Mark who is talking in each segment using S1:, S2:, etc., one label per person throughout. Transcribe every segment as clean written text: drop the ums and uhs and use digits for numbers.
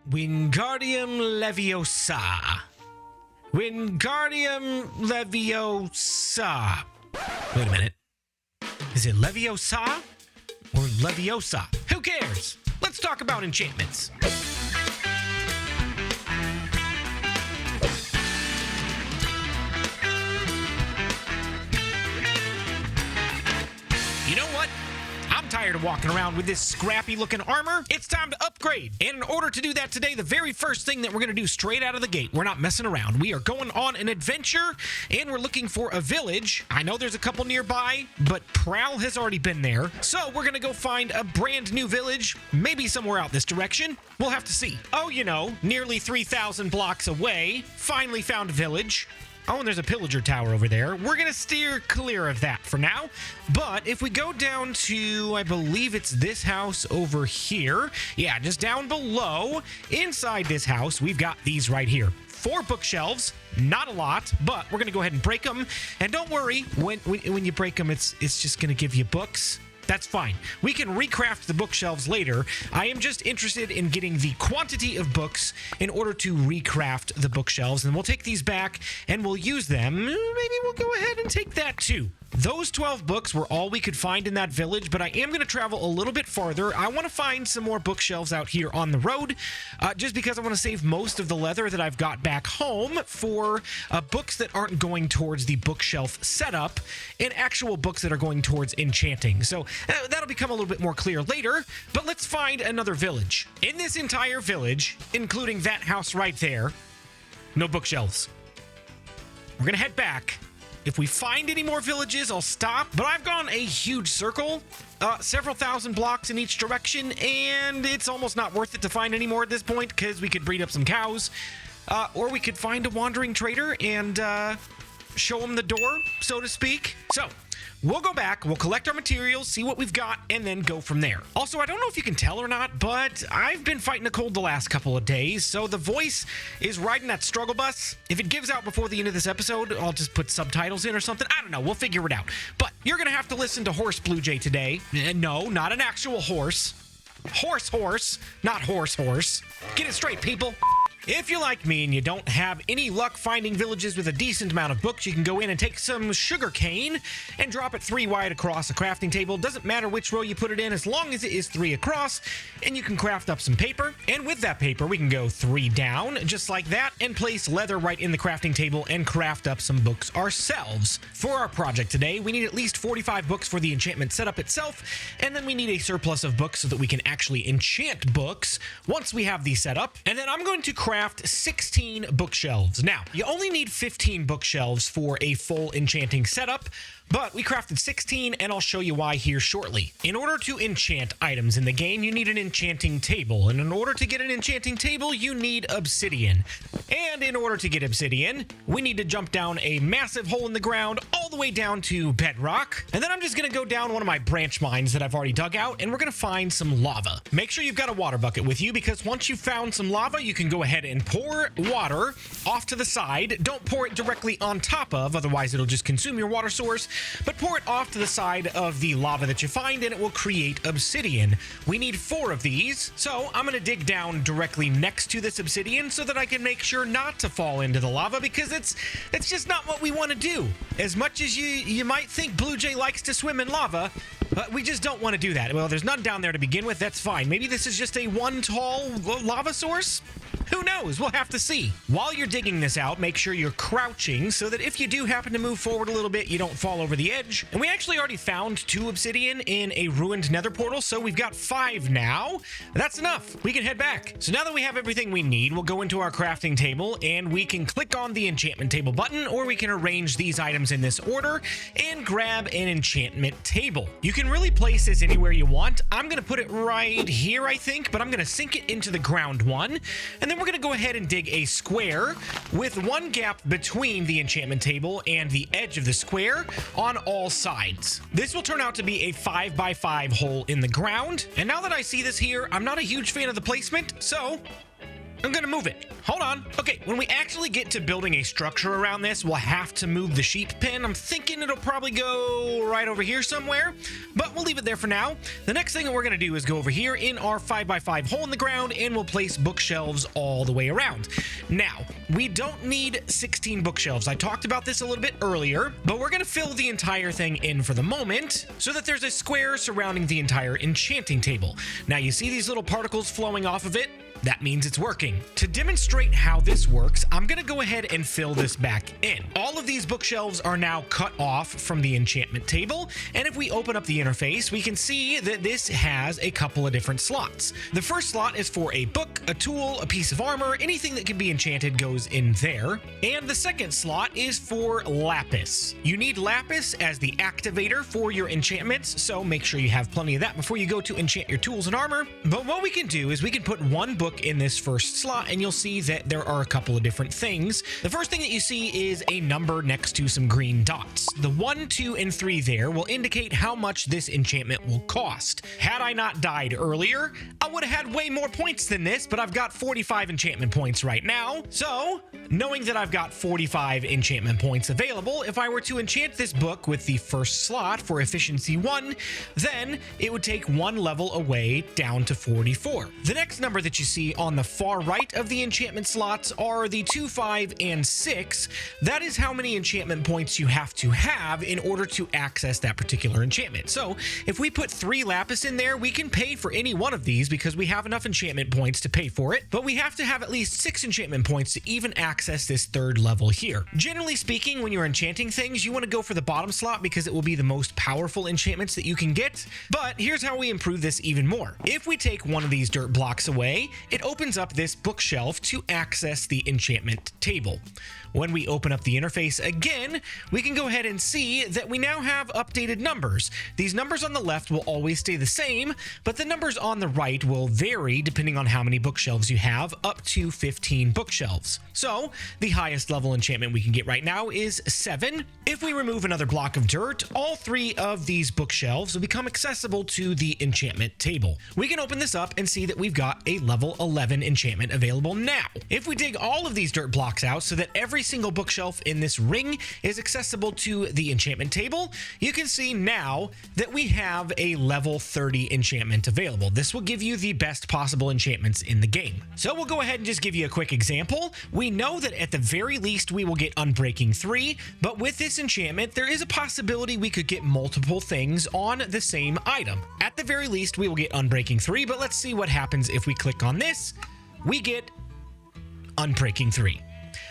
S1: Wingardium Leviosa. Wingardium Leviosa. Wait a minute. Is it Leviosa or Leviosa? Who cares? Let's talk about enchantments. You know what? I'm tired of walking around with this scrappy looking armor. It's time to upgrade. And in order to do that today, the very first thing that we're going to do straight out of the gate, we're not messing around. We are going on an adventure and we're looking for a village. I know there's a couple nearby, but Prowl has already been there. So we're going to go find a brand new village, maybe somewhere out this direction. We'll have to see. Oh, you know, nearly 3,000 blocks away, finally found a village. Oh, and there's a pillager tower over there. We're going to steer clear of that for now. But if we go down to, I believe it's this house over here. Yeah, just down below. Inside this house, we've got these right here. 4 bookshelves. Not a lot, but we're going to go ahead and break them. And don't worry, when you break them, it's just going to give you books. That's fine. We can recraft the bookshelves later. I am just interested in getting the quantity of books in order to recraft the bookshelves. And we'll take these back and we'll use them. Maybe we'll go ahead and take that too. Those 12 books were all we could find in that village, but I am going to travel a little bit farther. I want to find some more bookshelves out here on the road, just because I want to save most of the leather that I've got back home for books that aren't going towards the bookshelf setup and actual books that are going towards enchanting. So that'll become a little bit more clear later, but let's find another village. In this entire village, including that house right there, no bookshelves. We're going to head back. If we find any more villages, I'll stop. But I've gone a huge circle, several thousand blocks in each direction, and it's almost not worth it to find any more at this point because we could breed up some cows, or we could find a wandering trader and show him the door, so to speak. So we'll go back, we'll collect our materials, see what we've got, and then go from there. Also, I don't know if you can tell or not, but I've been fighting a cold the last couple of days, so the voice is riding that struggle bus. If it gives out before the end of this episode, I'll just put subtitles in or something. I don't know. We'll figure it out. But you're going to have to listen to Horse Blue Jay today. No, not an actual horse. Horse, not horse. Get it straight, people. If you're like me and you don't have any luck finding villages with a decent amount of books, you can go in and take some sugar cane and drop it 3 wide across a crafting table. Doesn't matter which row you put it in as long as it is 3 across, and you can craft up some paper. And with that paper, we can go 3 down, just like that, and place leather right in the crafting table and craft up some books ourselves. For our project today, we need at least 45 books for the enchantment setup itself, and then we need a surplus of books so that we can actually enchant books once we have these set up. And then I'm going to craft 16 bookshelves. Now, you only need 15 bookshelves for a full enchanting setup, but we crafted 16, and I'll show you why here shortly. In order to enchant items in the game, you need an enchanting table, and in order to get an enchanting table, you need obsidian. And in order to get obsidian, we need to jump down a massive hole in the ground all the way down to Bedrock, and then I'm just going to go down one of my branch mines that I've already dug out, and we're going to find some lava. Make sure you've got a water bucket with you, because once you've found some lava, you can go ahead and pour water off to the side. Don't pour it directly on top of, otherwise it'll just consume your water source. But pour it off to the side of the lava that you find, and it will create obsidian. We need 4 of these, so I'm going to dig down directly next to this obsidian so that I can make sure not to fall into the lava, because it's just not what we want to do. As much as you might think Blue Jay likes to swim in lava, but we just don't want to do that. Well, there's none down there to begin with. That's fine. Maybe this is just a one tall lava source? Who knows? We'll have to see. While you're digging this out, make sure you're crouching so that if you do happen to move forward a little bit, you don't fall over the edge. And we actually already found 2 obsidian in a ruined nether portal, so we've got 5 now. That's enough. We can head back. So now that we have everything we need, we'll go into our crafting table and we can click on the enchantment table button, or we can arrange these items in this order and grab an enchantment table. You can really place this anywhere you want. I'm going to put it right here, I think, but I'm going to sink it into the ground one, and then we're going to go ahead and dig a square with 1 gap between the enchantment table and the edge of the square on all sides. This will turn out to be a 5x5 hole in the ground. And now that I see this here, I'm not a huge fan of the placement, so I'm gonna move it. Hold on. Okay, when we actually get to building a structure around this, we'll have to move the sheep pen. I'm thinking it'll probably go right over here somewhere, but we'll leave it there for now. The next thing that we're gonna do is go over here in our 5x5 hole in the ground, and we'll place bookshelves all the way around. Now, we don't need 16 bookshelves. I talked about this a little bit earlier, but we're gonna fill the entire thing in for the moment so that there's a square surrounding the entire enchanting table. Now, you see these little particles flowing off of it? That means it's working. To demonstrate how this works, I'm gonna go ahead and fill this back in. All of these bookshelves are now cut off from the enchantment table, and if we open up the interface, we can see that this has a couple of different slots. The first slot is for a book, a tool, a piece of armor, anything that can be enchanted goes in there. And the second slot is for lapis. You need lapis as the activator for your enchantments, so make sure you have plenty of that before you go to enchant your tools and armor. But what we can do is we can put one book in this first slot, and you'll see that there are a couple of different things. The first thing that you see is a number next to some green dots. The 1, 2, and 3 there will indicate how much this enchantment will cost. Had I not died earlier, I would have had way more points than this, but I've got 45 enchantment points right now. So, knowing that I've got 45 enchantment points available, if I were to enchant this book with the first slot for efficiency 1, then it would take 1 level away down to 44. The next number that you see on the far right of the enchantment slots are the 2, 5, and 6. That is how many enchantment points you have to have in order to access that particular enchantment. So if we put 3 lapis in there, we can pay for any one of these because we have enough enchantment points to pay for it, but we have to have at least 6 enchantment points to even access this third level here. Generally speaking, when you're enchanting things, you want to go for the bottom slot because it will be the most powerful enchantments that you can get. But here's how we improve this even more. If we take one of these dirt blocks away, it opens up this bookshelf to access the enchantment table. When we open up the interface again, we can go ahead and see that we now have updated numbers. These numbers on the left will always stay the same, but the numbers on the right will vary depending on how many bookshelves you have, up to 15 bookshelves. So the highest level enchantment we can get right now is 7. If we remove another block of dirt, all 3 of these bookshelves will become accessible to the enchantment table. We can open this up and see that we've got a level 11 enchantment available now. If we dig all of these dirt blocks out so that every single bookshelf in this ring is accessible to the enchantment table, you can see now that we have a level 30 enchantment available. This will give you the best possible enchantments in the game. So we'll go ahead and just give you a quick example. We know that at the very least we will get Unbreaking 3, but with this enchantment, there is a possibility we could get multiple things on the same item. At the very least, we will get Unbreaking 3, but let's see what happens if we click on this. We get Unbreaking 3.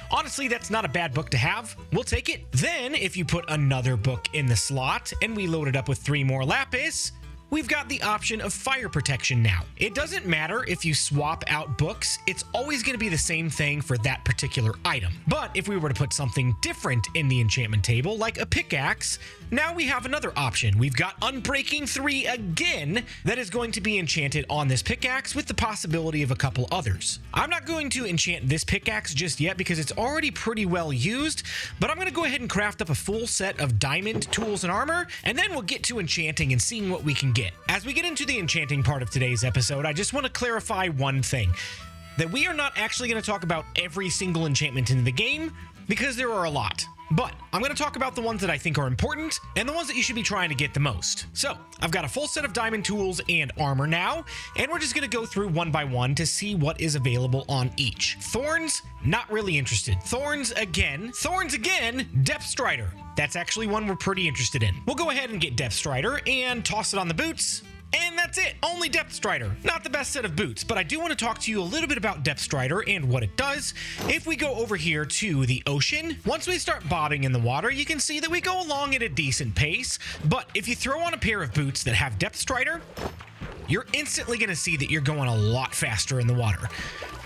S1: Honestly, that's not a bad book to have. We'll take it. Then, if you put another book in the slot and we load it up with 3 more lapis, we've got the option of fire protection now. It doesn't matter if you swap out books, it's always going to be the same thing for that particular item. But if we were to put something different in the enchantment table, like a pickaxe, now we have another option. We've got Unbreaking 3 again that is going to be enchanted on this pickaxe with the possibility of a couple others. I'm not going to enchant this pickaxe just yet because it's already pretty well used, but I'm going to go ahead and craft up a full set of diamond tools and armor, and then we'll get to enchanting and seeing what we can get. As we get into the enchanting part of today's episode, I just want to clarify one thing, that we are not actually going to talk about every single enchantment in the game because there are a lot. But I'm going to talk about the ones that I think are important and the ones that you should be trying to get the most. So I've got a full set of diamond tools and armor now, and we're just going to go through one by one to see what is available on each. Thorns, not really interested. Thorns again, Deathstrider. That's actually one we're pretty interested in. We'll go ahead and get Deathstrider and toss it on the boots. And that's it, only Deathstrider. Not the best set of boots, but I do want to talk to you a little bit about Deathstrider and what it does. If we go over here to the ocean, once we start bobbing in the water, you can see that we go along at a decent pace. But if you throw on a pair of boots that have Deathstrider, you're instantly going to see that you're going a lot faster in the water.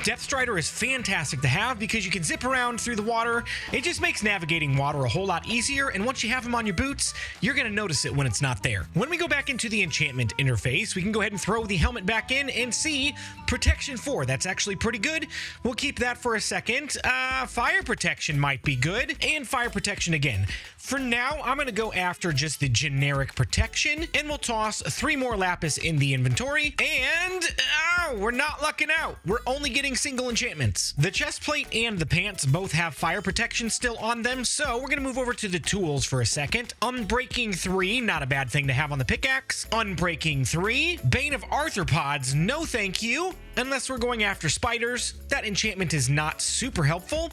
S1: Deathstrider is fantastic to have because you can zip around through the water. It just makes navigating water a whole lot easier, and once you have them on your boots, you're going to notice it when it's not there. When we go back into the enchantment interface, we can go ahead and throw the helmet back in and see Protection 4. That's actually pretty good. We'll keep that for a second. Fire Protection might be good, and Fire Protection again. For now, I'm going to go after just the generic protection, and we'll toss 3 more lapis in the inventory inventory, and we're not lucking out. We're only getting single enchantments. The chest plate and the pants both have fire protection still on them, so we're gonna move over to the tools for a second. Unbreaking 3, not a bad thing to have on the pickaxe. Unbreaking 3, Bane of Arthropods, no thank you. Unless we're going after spiders, that enchantment is not super helpful.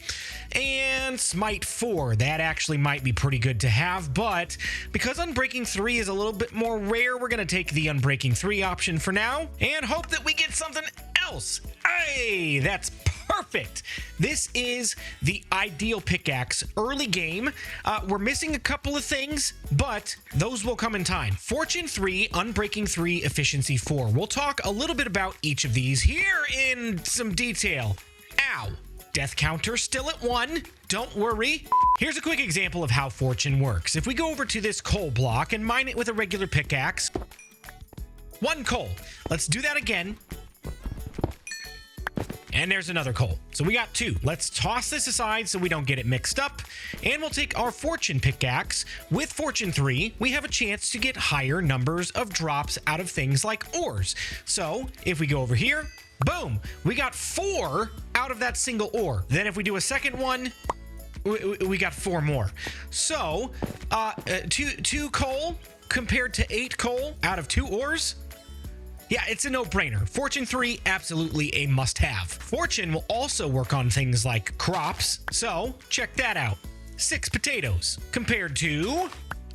S1: And Smite 4, that actually might be pretty good to have, but because Unbreaking 3 is a little bit more rare, we're gonna take the Unbreaking 3 option for now and hope that we get something else. Hey, that's perfect. This is the ideal pickaxe early game. We're missing a couple of things, but those will come in time. Fortune 3, Unbreaking 3, Efficiency 4. We'll talk a little bit about each of these here in some detail. Ow. Death counter still at 1. Don't worry. Here's a quick example of how Fortune works. If we go over to this coal block and mine it with a regular pickaxe, 1 coal. Let's do that again. And there's another coal. So we got 2. Let's toss this aside so we don't get it mixed up. And we'll take our Fortune pickaxe. With Fortune 3, we have a chance to get higher numbers of drops out of things like ores. So if we go over here, boom, we got 4 out of that single ore. Then if we do a second one, we got 4 more. So 2 coal compared to 8 coal out of 2 ores. Yeah, it's a no-brainer. Fortune 3, absolutely a must-have. Fortune will also work on things like crops, so check that out. 6 potatoes compared to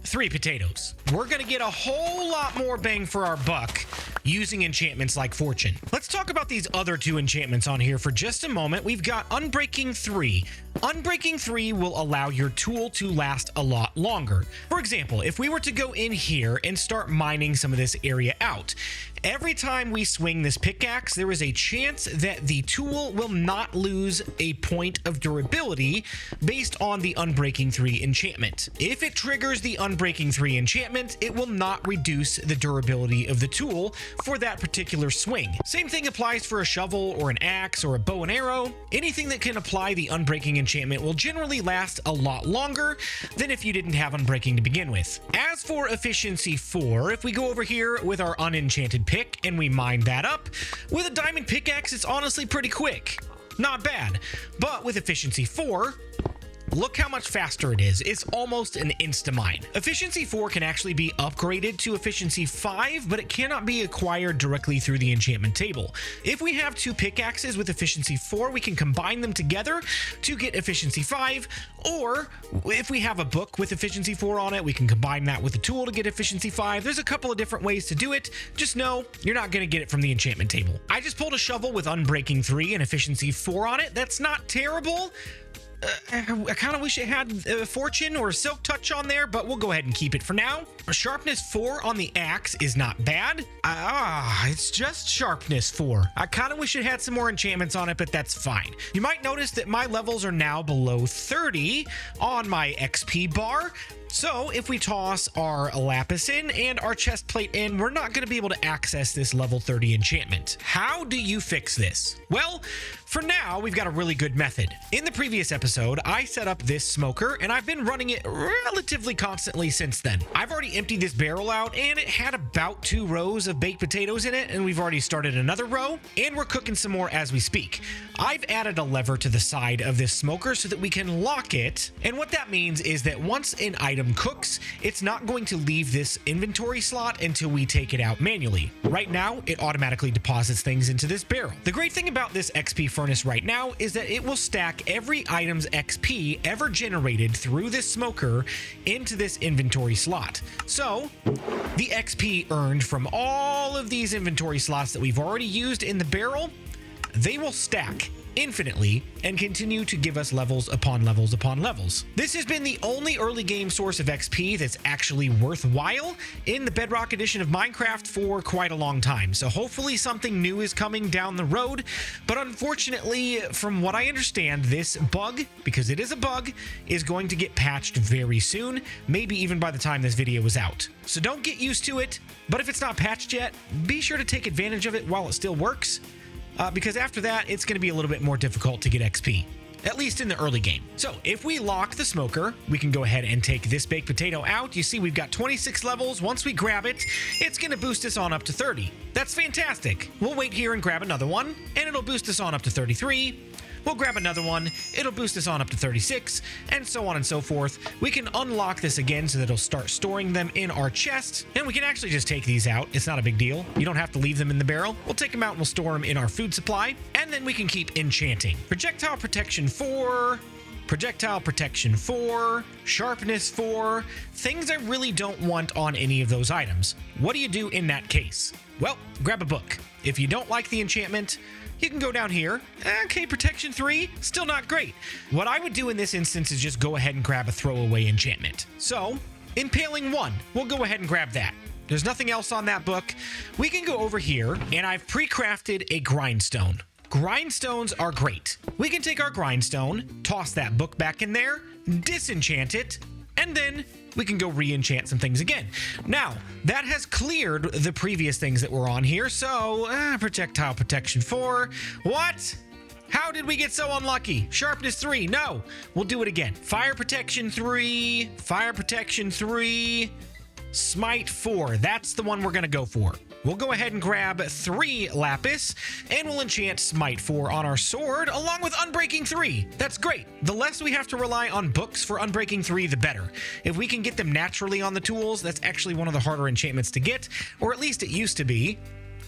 S1: 3 potatoes. We're gonna get a whole lot more bang for our buck using enchantments like Fortune. Let's talk about these other 2 enchantments on here for just a moment. We've got Unbreaking 3. Unbreaking 3 will allow your tool to last a lot longer. For example, if we were to go in here and start mining some of this area out, every time we swing this pickaxe, there is a chance that the tool will not lose a point of durability based on the Unbreaking 3 enchantment. If it triggers the Unbreaking 3 enchantment, it will not reduce the durability of the tool for that particular swing. Same thing applies for a shovel or an axe or a bow and arrow. Anything that can apply the Unbreaking enchantment will generally last a lot longer than if you didn't have Unbreaking to begin with. As for Efficiency 4, if we go over here with our unenchanted pick and we mine that up, with a diamond pickaxe, it's honestly pretty quick. Not bad. But with Efficiency 4, look how much faster it is. It's almost an insta-mine. Efficiency 4 can actually be upgraded to Efficiency 5, but it cannot be acquired directly through the enchantment table. If we have 2 pickaxes with Efficiency 4, we can combine them together to get Efficiency 5, or if we have a book with Efficiency 4 on it, we can combine that with a tool to get Efficiency 5. There's a couple of different ways to do it. Just know you're not going to get it from the enchantment table. I just pulled a shovel with Unbreaking 3 and Efficiency 4 on it. That's not terrible. I kind of wish it had Fortune or Silk Touch on there, but we'll go ahead and keep it for now. Sharpness 4 on the axe is not bad. It's just Sharpness 4. I kind of wish it had some more enchantments on it, but that's fine. You might notice that my levels are now below 30 on my XP bar. So if we toss our lapis in and our chest plate in, we're not going to be able to access this level 30 enchantment. How do you fix this? Well, for now, we've got a really good method. In the previous episode, I set up this smoker and I've been running it relatively constantly since then. I've already emptied this barrel out and it had about 2 rows of baked potatoes in it, and we've already started another row and we're cooking some more as we speak. I've added a lever to the side of this smoker so that we can lock it, and what that means is that once an item cooks, it's not going to leave this inventory slot until we take it out manually. Right now, it automatically deposits things into this barrel. The great thing about this XP furnace right now is that it will stack every item's XP ever generated through this smoker into this inventory slot. So, the XP earned from all of these inventory slots that we've already used in the barrel, they will stack infinitely and continue to give us levels upon levels upon levels. This has been the only early game source of XP that's actually worthwhile in the Bedrock edition of Minecraft for quite a long time. So hopefully something new is coming down the road. But unfortunately, from what I understand, this bug, because it is a bug, is going to get patched very soon, maybe even by the time this video is out. So don't get used to it, but if it's not patched yet, be sure to take advantage of it while it still works. Because after that, it's going to be a little bit more difficult to get XP. at least in the early game. So if we lock the smoker, we can go ahead and take this baked potato out. You see we've got 26 levels. Once we grab it, it's going to boost us on up to 30. That's fantastic. We'll wait here and grab another one, and it'll boost us on up to 33. We'll grab another one, it'll boost us on up to 36, and so on and so forth. We can unlock this again so that it'll start storing them in our chest, and we can actually just take these out. It's not a big deal. You don't have to leave them in the barrel. We'll take them out and we'll store them in our food supply, and then we can keep enchanting. Projectile Protection 4, Projectile Protection 4, Sharpness 4, things I really don't want on any of those items. What do you do in that case? Well, grab a book. If you don't like the enchantment, you can go down here. Okay, Protection 3, still not great. What I would do in this instance is just go ahead and grab a Throwaway Enchantment. So, Impaling 1, we'll go ahead and grab that. There's nothing else on that book. We can go over here, and I've pre-crafted a grindstone. Grindstones are great. We can take our grindstone, toss that book back in there, disenchant it, and then we can go re-enchant some things again. Now, that has cleared the previous things that were on here, so Projectile Protection 4. What? How did we get so unlucky? Sharpness 3, no. We'll do it again. Fire Protection 3, Fire Protection 3, Smite 4. That's the one we're going to go for. We'll go ahead and grab 3 Lapis, and we'll enchant Smite 4 on our sword, along with Unbreaking 3. That's great. The less we have to rely on books for Unbreaking 3, the better. If we can get them naturally on the tools, that's actually one of the harder enchantments to get, or at least it used to be.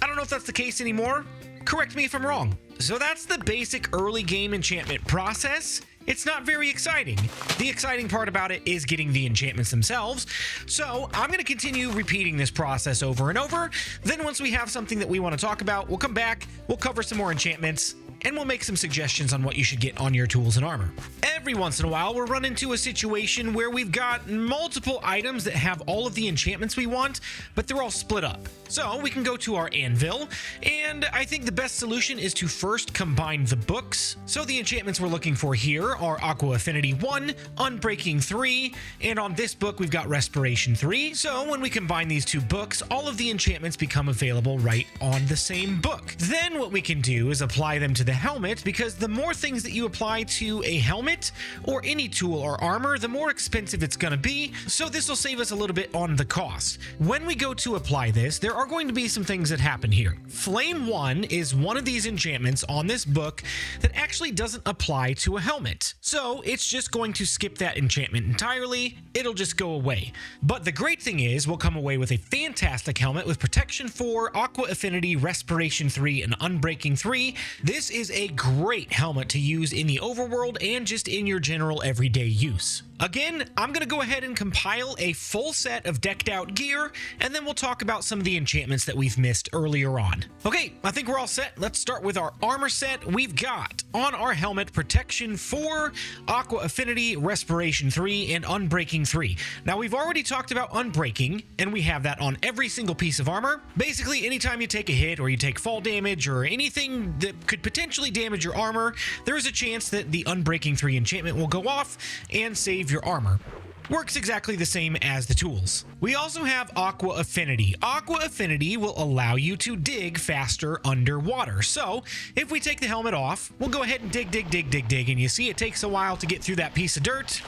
S1: I don't know if that's the case anymore. Correct me if I'm wrong. So that's the basic early game enchantment process. It's not very exciting. The exciting part about it is getting the enchantments themselves. So I'm going to continue repeating this process over and over. Then once we have something that we want to talk about, we'll come back, we'll cover some more enchantments, and we'll make some suggestions on what you should get on your tools and armor. Every once in a while, we'll run into a situation where we've got multiple items that have all of the enchantments we want, but they're all split up. So we can go to our anvil, and I think the best solution is to first combine the books. So the enchantments we're looking for here are Aqua Affinity 1, Unbreaking 3, and on this book we've got Respiration 3. So when we combine these two books, all of the enchantments become available right on the same book. Then what we can do is apply them to the helmet, because the more things that you apply to a helmet or any tool or armor, the more expensive it's going to be. So this will save us a little bit on the cost. When we go to apply this, there are going to be some things that happen here. Flame 1 is one of these enchantments on this book that actually doesn't apply to a helmet. So it's just going to skip that enchantment entirely. It'll just go away. But the great thing is we'll come away with a fantastic helmet with Protection 4, Aqua Affinity, Respiration 3, and Unbreaking 3. This is a great helmet to use in the overworld and just in your general everyday use. Again, I'm going to go ahead and compile a full set of decked out gear, and then we'll talk about some of the enchantments that we've missed earlier on. Okay, I think we're all set. Let's start with our armor set. We've got on our helmet Protection 4, Aqua Affinity, Respiration 3, and Unbreaking 3. Now, we've already talked about Unbreaking, and we have that on every single piece of armor. Basically, anytime you take a hit or you take fall damage or anything that could potentially damage your armor, there is a chance that the Unbreaking 3 enchantment will go off and save your armor. Works exactly the same as the tools. We also have Aqua Affinity. Aqua Affinity will allow you to dig faster underwater. So if we take the helmet off, we'll go ahead and dig, and you see it takes a while to get through that piece of dirt.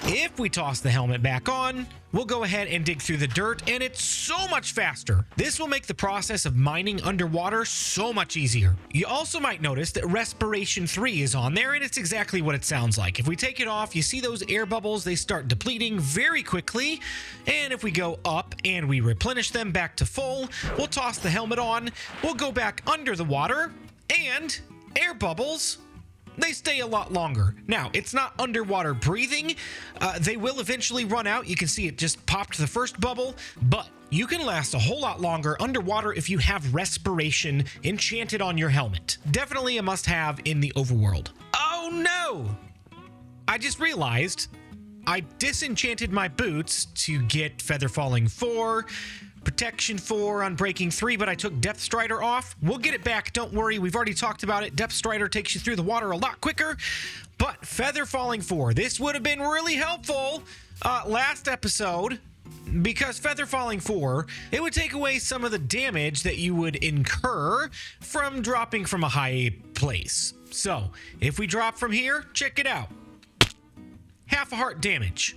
S1: If we toss the helmet back on, we'll go ahead and dig through the dirt, and it's so much faster. This will make the process of mining underwater so much easier. You also might notice that Respiration 3 is on there, and it's exactly what it sounds like. If we take it off, you see those air bubbles, they start depleting very quickly, and if we go up and we replenish them back to full, we'll toss the helmet on, we'll go back under the water, and air bubbles, they stay a lot longer. Now, it's not underwater breathing. They will eventually run out. You can see it just popped the first bubble, but you can last a whole lot longer underwater if you have Respiration enchanted on your helmet. Definitely a must-have in the overworld. Oh no! I just realized I disenchanted my boots to get Feather Falling 4, Protection 4, Unbreaking 3, but I took Deathstrider off. We'll get it back, don't worry. We've already talked about it. Deathstrider takes you through the water a lot quicker, but Feather Falling 4, this would have been really helpful last episode, because Feather Falling 4, it would take away some of the damage that you would incur from dropping from a high place. So, if we drop from here, check it out. Half a heart damage.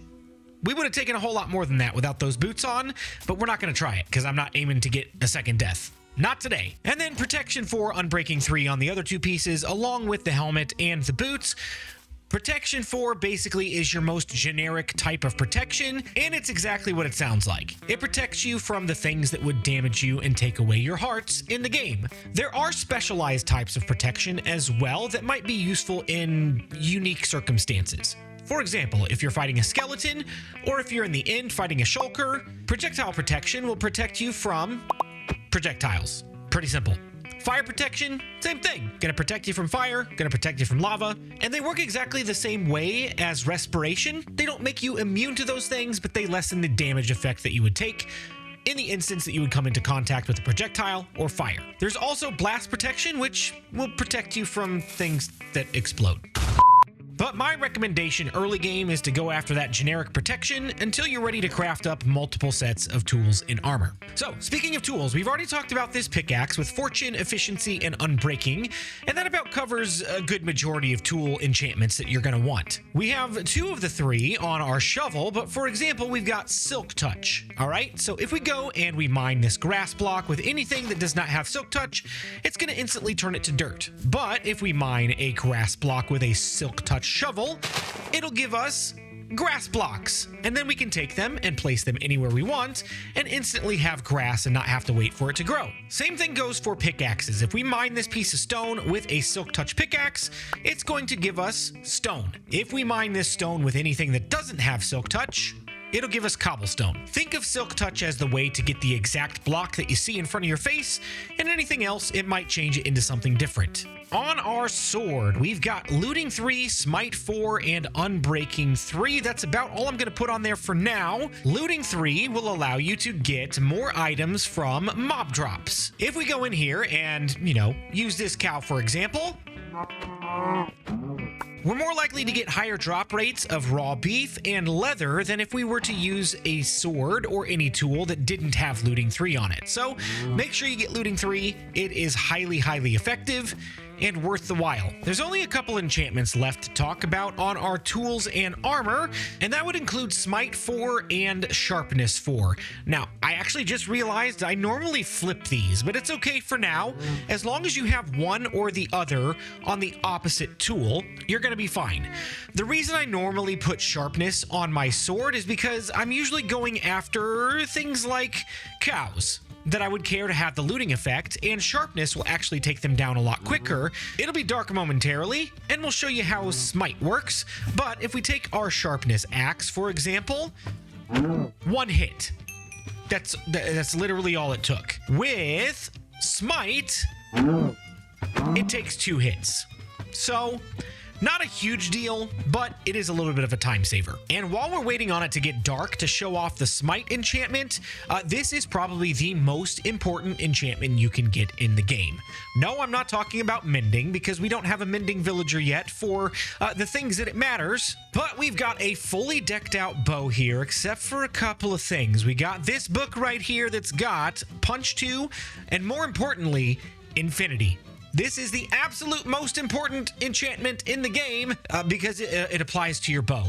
S1: We would have taken a whole lot more than that without those boots on, but we're not going to try it because I'm not aiming to get a second death. Not today. And then protection for Unbreaking 3 on the other two pieces, along with the helmet and the boots. Protection 4 basically is your most generic type of protection, and it's exactly what it sounds like. It protects you from the things that would damage you and take away your hearts in the game. There are specialized types of protection as well that might be useful in unique circumstances. For example, if you're fighting a skeleton, or if you're in the end fighting a shulker, projectile protection will protect you from projectiles. Pretty simple. Fire protection, same thing. Gonna protect you from fire, gonna protect you from lava, and they work exactly the same way as respiration. They don't make you immune to those things, but they lessen the damage effect that you would take in the instance that you would come into contact with a projectile or fire. There's also blast protection, which will protect you from things that explode. But my recommendation early game is to go after that generic protection until you're ready to craft up multiple sets of tools and armor. So, speaking of tools, we've already talked about this pickaxe with fortune, efficiency, and unbreaking, and that about covers a good majority of tool enchantments that you're going to want. We have 2 of the 3 on our shovel, but for example, we've got silk touch. All right, so if we go and we mine this grass block with anything that does not have silk touch, it's going to instantly turn it to dirt. But if we mine a grass block with a silk touch shovel, it'll give us grass blocks, and then we can take them and place them anywhere we want and instantly have grass and not have to wait for it to grow. Same thing goes for pickaxes. If we mine this piece of stone with a silk touch pickaxe, it's going to give us stone. If we mine this stone with anything that doesn't have silk touch, it'll give us cobblestone. Think of silk touch as the way to get the exact block that you see in front of your face, and anything else, it might change it into something different. On our sword, we've got looting 3, smite 4, and unbreaking 3. That's about all I'm going to put on there for now. Looting 3 will allow you to get more items from mob drops. If we go in here and, use this cow for example, we're more likely to get higher drop rates of raw beef and leather than if we were to use a sword or any tool that didn't have looting 3 on it. So make sure you get looting 3. It is highly, highly effective and worth the while. There's only a couple enchantments left to talk about on our tools and armor, and that would include Smite 4 and Sharpness 4. Now, I actually just realized I normally flip these, but it's okay for now. As long as you have one or the other on the opposite tool, you're gonna be fine. The reason I normally put Sharpness on my sword is because I'm usually going after things like cows that I would care to have the looting effect, and Sharpness will actually take them down a lot quicker. It'll be dark momentarily, and we'll show you how Smite works, but if we take our Sharpness axe, for example, 1 hit. That's literally all it took. With Smite, it takes 2 hits. So, not a huge deal, but it is a little bit of a time saver. And while we're waiting on it to get dark to show off the Smite enchantment, this is probably the most important enchantment you can get in the game. No, I'm not talking about mending, because we don't have a mending villager yet for the things that it matters, but we've got a fully decked out bow here, except for a couple of things. We got this book right here that's got Punch 2, and more importantly, Infinity. This is the absolute most important enchantment in the game because it applies to your bow.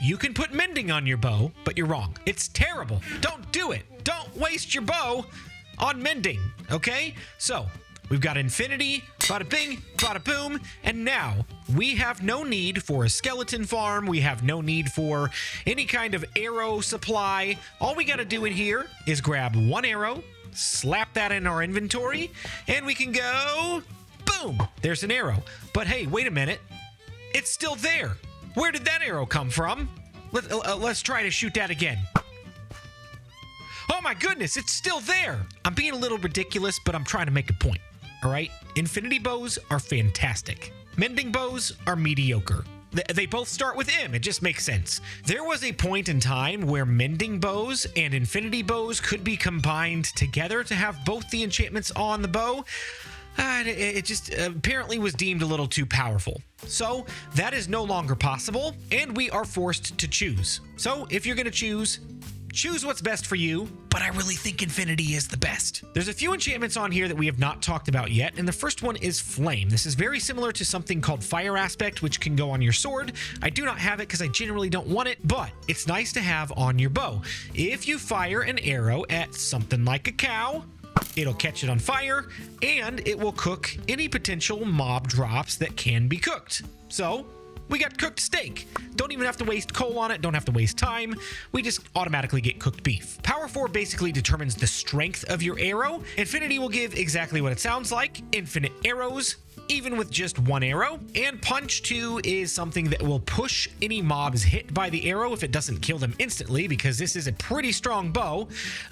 S1: You can put mending on your bow, but you're wrong. It's terrible. Don't do it. Don't waste your bow on mending, okay? So, we've got Infinity, bada bing, bada boom, and now we have no need for a skeleton farm. We have no need for any kind of arrow supply. All we gotta do in here is grab 1 arrow, slap that in our inventory, and we can go... boom! There's an arrow. But hey, wait a minute. It's still there. Where did that arrow come from? Let's try to shoot that again. Oh my goodness, it's still there. I'm being a little ridiculous, but I'm trying to make a point. All right? Infinity bows are fantastic. Mending bows are mediocre. They both start with M. It just makes sense. There was a point in time where mending bows and infinity bows could be combined together to have both the enchantments on the bow. It just apparently was deemed a little too powerful. So that is no longer possible, and we are forced to choose. So if you're going to choose, Choose what's best for you, but I really think Infinity is the best. There's a few enchantments on here that we have not talked about yet, and the first one is Flame. This is very similar to something called Fire Aspect, which can go on your sword. I do not have it because I generally don't want it, but it's nice to have on your bow. If you fire an arrow at something like a cow, it'll catch it on fire, and it will cook any potential mob drops that can be cooked. So, we got cooked steak. Don't even have to waste coal on it, don't have to waste time. We just automatically get cooked beef. Power 4 basically determines the strength of your arrow. Infinity will give exactly what it sounds like, infinite arrows, even with just one arrow. And Punch 2 is something that will push any mobs hit by the arrow if it doesn't kill them instantly, because this is a pretty strong bow.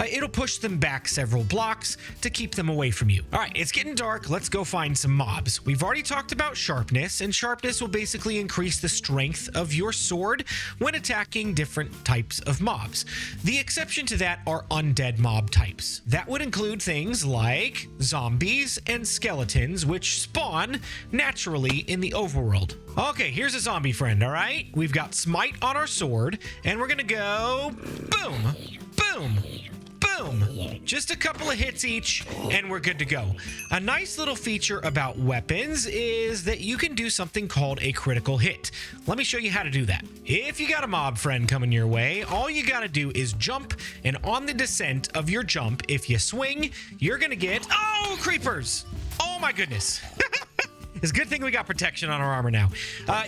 S1: It'll push them back several blocks to keep them away from you. All right, it's getting dark. Let's go find some mobs. We've already talked about Sharpness, and Sharpness will basically increase the strength of your sword when attacking different types of mobs. The exception to that are undead mob types. That would include things like zombies and skeletons, which spawn naturally in the overworld. Okay, here's a zombie friend, all right? We've got Smite on our sword, and we're gonna go boom, boom, boom. Just a couple of hits each, and we're good to go. A nice little feature about weapons is that you can do something called a critical hit. Let me show you how to do that. If you got a mob friend coming your way, all you gotta do is jump, and on the descent of your jump, if you swing, you're gonna get, oh, creepers! Oh my goodness. It's a good thing we got protection on our armor now.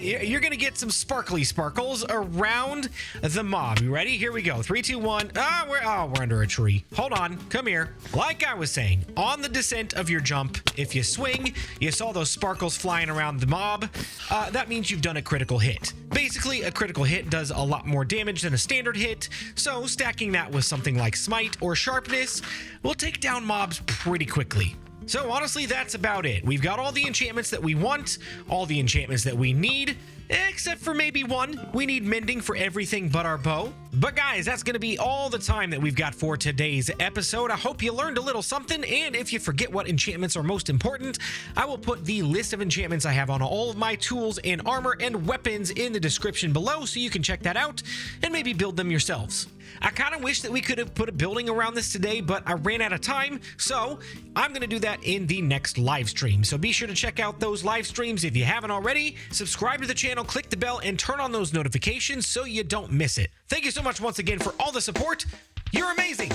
S1: You're going to get some sparkly sparkles around the mob. You ready? Here we go. 3, 2, 1. We're under a tree. Hold on. Come here. Like I was saying, on the descent of your jump, if you swing, you saw those sparkles flying around the mob. That means you've done a critical hit. Basically, a critical hit does a lot more damage than a standard hit, so stacking that with something like Smite or Sharpness will take down mobs pretty quickly. So honestly, that's about it. We've got all the enchantments that we want, all the enchantments that we need, except for maybe one. We need mending for everything but our bow. But guys, that's going to be all the time that we've got for today's episode. I hope you learned a little something, and if you forget what enchantments are most important, I will put the list of enchantments I have on all of my tools and armor and weapons in the description below, so you can check that out and maybe build them yourselves. I kind of wish that we could have put a building around this today, but I ran out of time, so I'm going to do that in the next live stream. So be sure to check out those live streams if you haven't already. Subscribe to the channel, click the bell, and turn on those notifications so you don't miss it. Thank you so much once again for all the support. You're amazing.